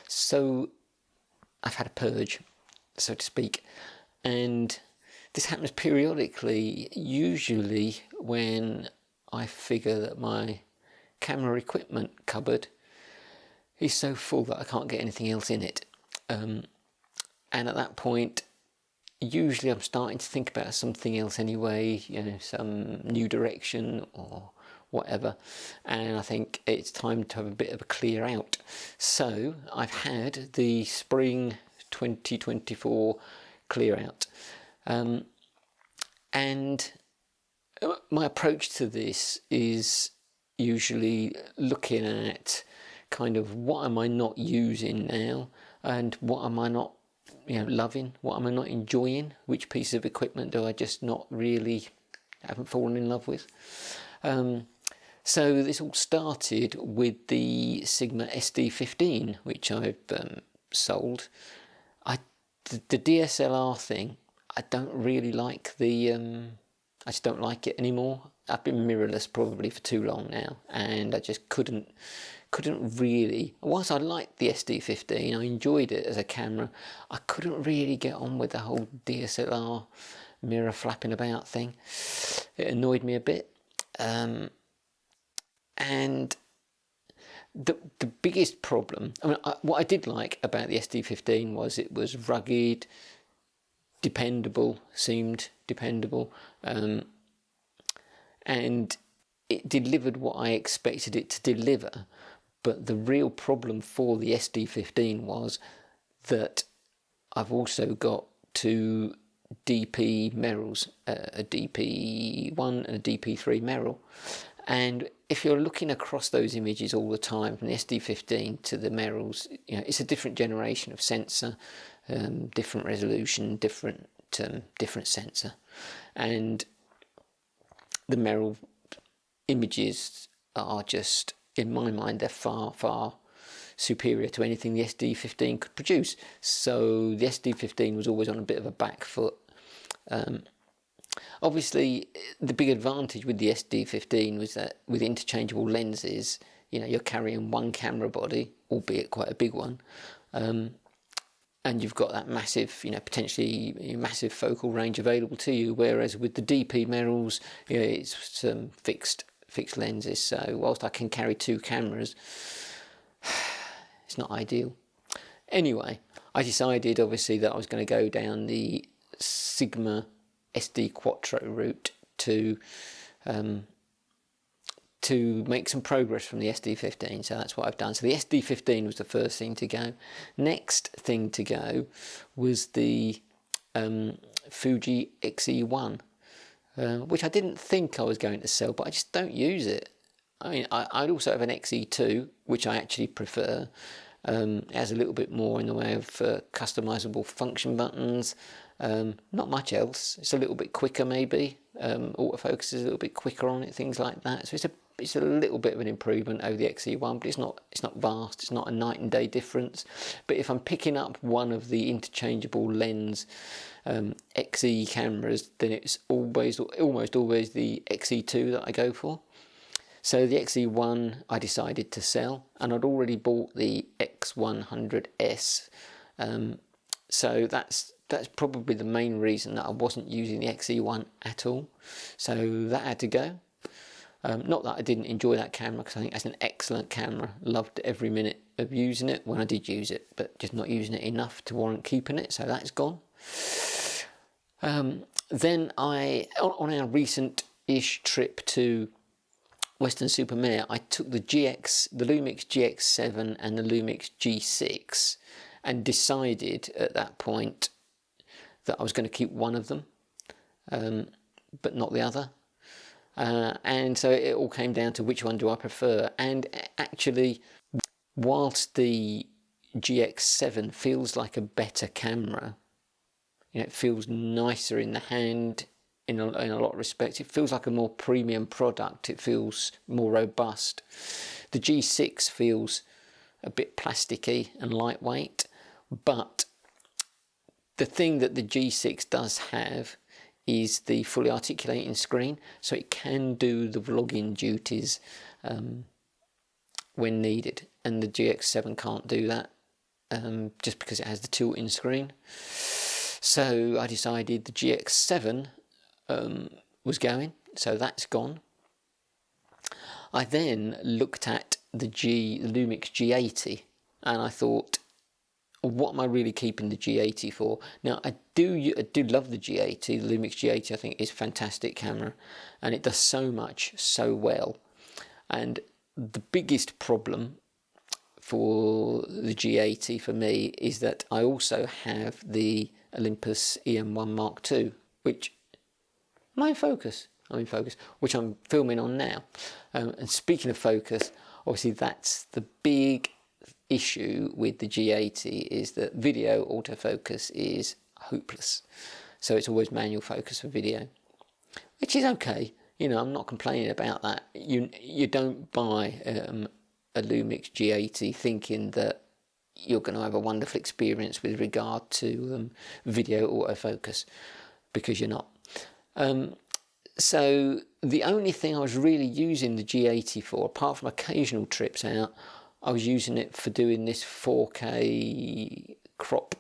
So I've had a purge, so to speak, and this happens periodically, usually when I figure that my camera equipment cupboard is so full that I can't get anything else in it. And at that point, usually I'm starting to think about something else anyway, you know, some new direction or whatever, and I think it's time to have a bit of a clear out. So I've had the spring 2024 clear out, and my approach to this is usually looking at kind of what am I not using now, and what am I not, you know, loving, what am I not enjoying, which piece of equipment do I just not really haven't fallen in love with. So this all started with the Sigma SD15, which I've sold. The DSLR thing, I don't really like the, I just don't like it anymore. I've been mirrorless probably for too long now, and I just couldn't really, whilst I liked the SD15, I enjoyed it as a camera, I couldn't really get on with the whole DSLR mirror flapping about thing. It annoyed me a bit. And the biggest problem, I mean, what I did like about the SD15 was it was rugged, dependable, seemed dependable, and it delivered what I expected it to deliver. But the real problem for the SD15 was that I've also got two DP Merrills, a DP1 and a DP3 Merrill, and if you're looking across those images all the time, from the SD15 to the Merrills, you know, it's a different generation of sensor, different resolution, different sensor, and the Merrill images are just, in my mind, they're far superior to anything the SD15 could produce. So the SD15 was always on a bit of a back foot. Obviously, the big advantage with the SD15 was that with interchangeable lenses, you know, you're carrying one camera body, albeit quite a big one, and you've got that massive, you know, potentially massive focal range available to you. Whereas with the DP Merrills, you know, it's fixed lenses. So whilst I can carry two cameras, it's not ideal. Anyway, I decided obviously that I was going to go down the Sigma SD Quattro route to make some progress from the SD15, so that's what I've done. So the SD15 was the first thing to go. Next thing to go was the Fuji XE1, which I didn't think I was going to sell, but I just don't use it. I mean, I'd also have an XE2, which I actually prefer. It has a little bit more in the way of customizable function buttons. Not much else. It's a little bit quicker, maybe. Autofocus is a little bit quicker on it, things like that. So it's a little bit of an improvement over the XE1, but it's not vast. It's not a night and day difference. But if I'm picking up one of the interchangeable lens XE cameras, then it's almost always the XE2 that I go for. So the XE1 I decided to sell, and I'd already bought the X100S. So that's probably the main reason that I wasn't using the XE1 at all. So that had to go. Not that I didn't enjoy that camera, because I think that's an excellent camera. Loved every minute of using it when I did use it, but just not using it enough to warrant keeping it. So that's gone. Then on our recent-ish trip to Western Supermare, I took the Lumix GX7 and the Lumix G6, and decided at that point that I was going to keep one of them, but not the other. And so it all came down to which one do I prefer. And actually, whilst the GX7 feels like a better camera, you know, it feels nicer in the hand in a lot of respects. It feels like a more premium product. It feels more robust. The G6 feels a bit plasticky and lightweight, but the thing that the G6 does have is the fully articulating screen, so it can do the vlogging duties when needed, and the GX7 can't do that. just because it has the tilt-in screen. So I decided the GX7 was going, so that's gone. I then looked at the Lumix G80, and I thought, what am I really keeping the G80 for? Now, I do love the G80. The Lumix G80, I think, is a fantastic camera, and it does so much so well. And the biggest problem for the G80 for me is that I also have the Olympus E-M1 Mark II, which I'm in focus, which I'm filming on now. And speaking of focus, obviously that's the big issue with the G80, is that video autofocus is hopeless. So it's always manual focus for video, which is okay. You know, I'm not complaining about that. You don't buy a Lumix G80 thinking that you're going to have a wonderful experience with regard to video autofocus, because you're not. So the only thing I was really using the G80 for, apart from occasional trips out, I was using it for doing this 4K crop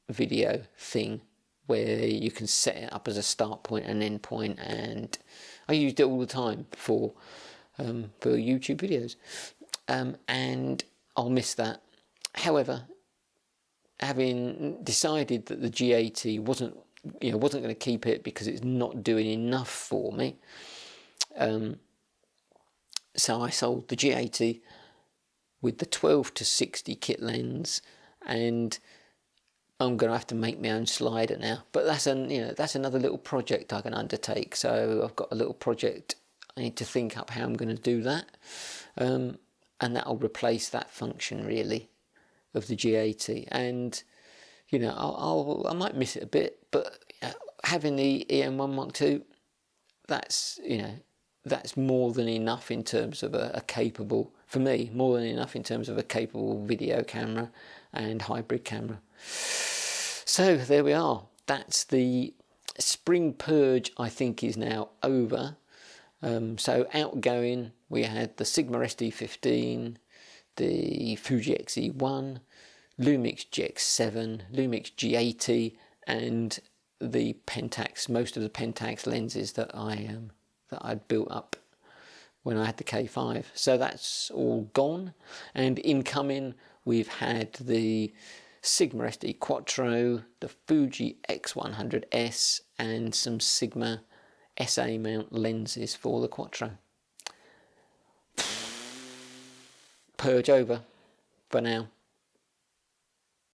video thing, where you can set it up as a start point and end point, and I used it all the time for YouTube videos, and I'll miss that. However, having decided that the G80 wasn't going to keep it because it's not doing enough for me, so I sold the G80 with the 12-60 kit lens, and I'm going to have to make my own slider now. But that's another little project I can undertake. So I've got a little project. I need to think up how I'm going to do that, and that'll replace that function really of the G80. And you know, I might miss it a bit, but having the E-M1 Mark II, that's more than enough in terms of a capable, for me, more than enough in terms of a capable video camera and hybrid camera. So there we are. That's the spring purge, I think, is now over. So outgoing, we had the Sigma SD15, the Fuji X-E1, Lumix GX7, Lumix G80, and the Pentax, most of the Pentax lenses that I'd built up when I had the K5. So that's all gone, and incoming we've had the Sigma SD Quattro, the Fuji X100S, and some Sigma SA mount lenses for the Quattro. Purge over for now.